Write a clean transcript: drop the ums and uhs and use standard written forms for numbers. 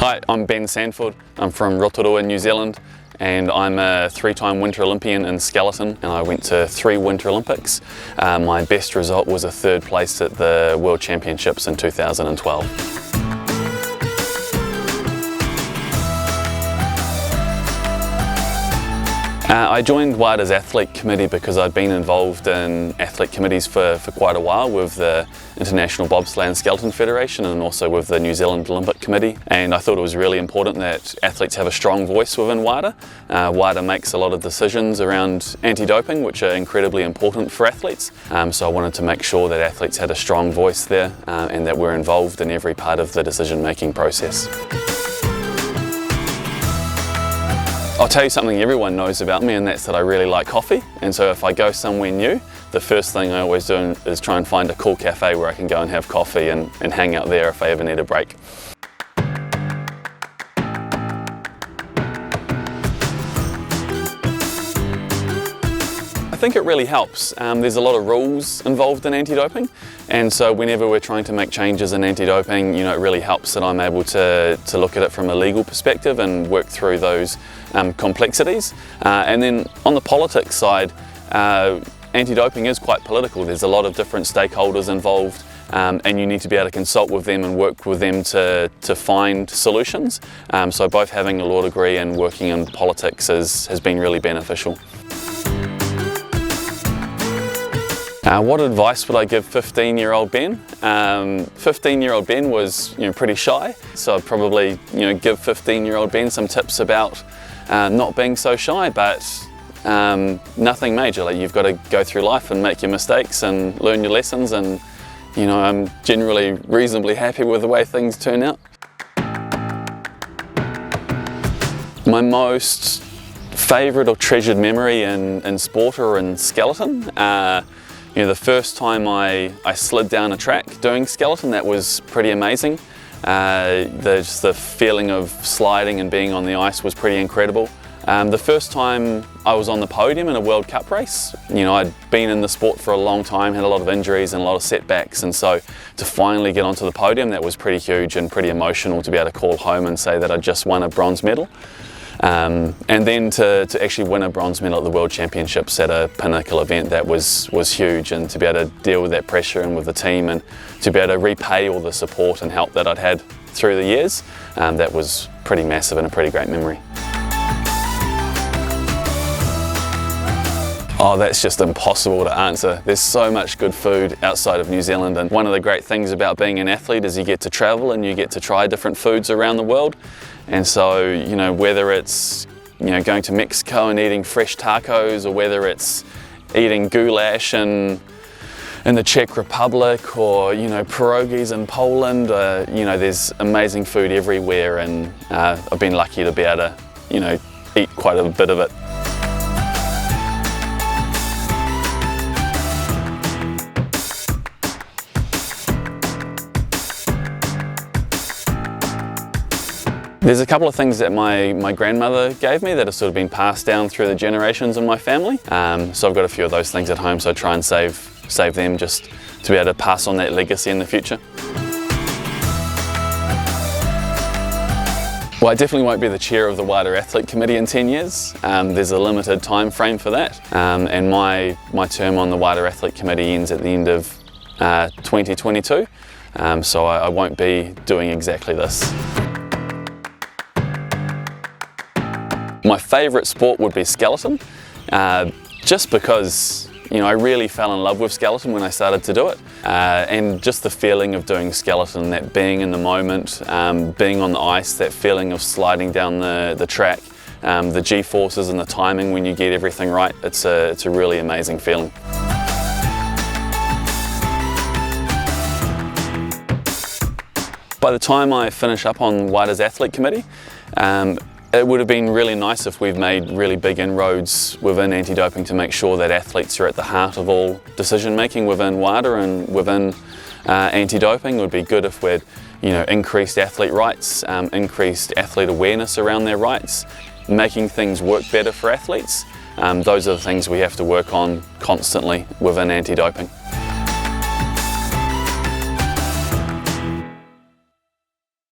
Hi, I'm Ben Sandford. I'm from Rotorua, New Zealand, and I'm a three-time Winter Olympian in skeleton, and I went to 3 Winter Olympics. My best result was a 3rd place at the World Championships in 2012. I joined WADA's athlete committee because I'd been involved in athlete committees for quite a while with the International Bobsleigh and Skeleton Federation and also with the New Zealand Olympic Committee, and I thought it was really important that athletes have a strong voice within WADA. WADA makes a lot of decisions around anti-doping which are incredibly important for athletes, so I wanted to make sure that athletes had a strong voice there and that we're involved in every part of the decision-making process. I'll tell you something everyone knows about me, and that's that I really like coffee, and so if I go somewhere new, the first thing I always do is try and find a cool cafe where I can go and have coffee and hang out there if I ever need a break. I think it really helps. There's a lot of rules involved in anti-doping, and so whenever we're trying to make changes in anti-doping, it really helps that I'm able to look at it from a legal perspective and work through those complexities. And then on the politics side, anti-doping is quite political. There's a lot of different stakeholders involved, and you need to be able to consult with them and work with them to find solutions. So both having a law degree and working in politics has been really beneficial. What advice would I give 15-year-old Ben? 15-year-old Ben was pretty shy, so I'd probably give 15-year-old Ben some tips about not being so shy, but nothing major. Like, you've got to go through life and make your mistakes and learn your lessons, and I'm generally reasonably happy with the way things turn out. My most favourite or treasured memory in sport or in skeleton, the first time I slid down a track doing skeleton, that was pretty amazing. Just the feeling of sliding and being on the ice was pretty incredible. The first time I was on the podium in a World Cup race, I'd been in the sport for a long time, had a lot of injuries and a lot of setbacks, and so to finally get onto the podium, that was pretty huge and pretty emotional to be able to call home and say that I'd just won a bronze medal. And then to actually win a bronze medal at the World Championships at a pinnacle event, that was huge, and to be able to deal with that pressure and with the team and to be able to repay all the support and help that I'd had through the years, that was pretty massive and a pretty great memory. Oh, that's just impossible to answer. There's so much good food outside of New Zealand, and one of the great things about being an athlete is you get to travel and you get to try different foods around the world. And so, whether it's going to Mexico and eating fresh tacos, or whether it's eating goulash in the Czech Republic, or pierogies in Poland, there's amazing food everywhere, and I've been lucky to be able to eat quite a bit of it. There's a couple of things that my grandmother gave me that have sort of been passed down through the generations in my family. So I've got a few of those things at home, so I try and save them just to be able to pass on that legacy in the future. Well, I definitely won't be the chair of the WADA Athlete Committee in 10 years. There's a limited time frame for that, and my term on the WADA Athlete Committee ends at the end of 2022, so I won't be doing exactly this. My favourite sport would be skeleton, just because I really fell in love with skeleton when I started to do it, and just the feeling of doing skeleton, that being in the moment, being on the ice, that feeling of sliding down the track, the G-forces and the timing when you get everything right, it's a really amazing feeling. By the time I finish up on WADA's Athlete Committee, it would have been really nice if we've made really big inroads within anti-doping to make sure that athletes are at the heart of all decision making within WADA and within anti-doping. It would be good if we'd increased athlete rights, increased athlete awareness around their rights, making things work better for athletes. Those are the things we have to work on constantly within anti-doping.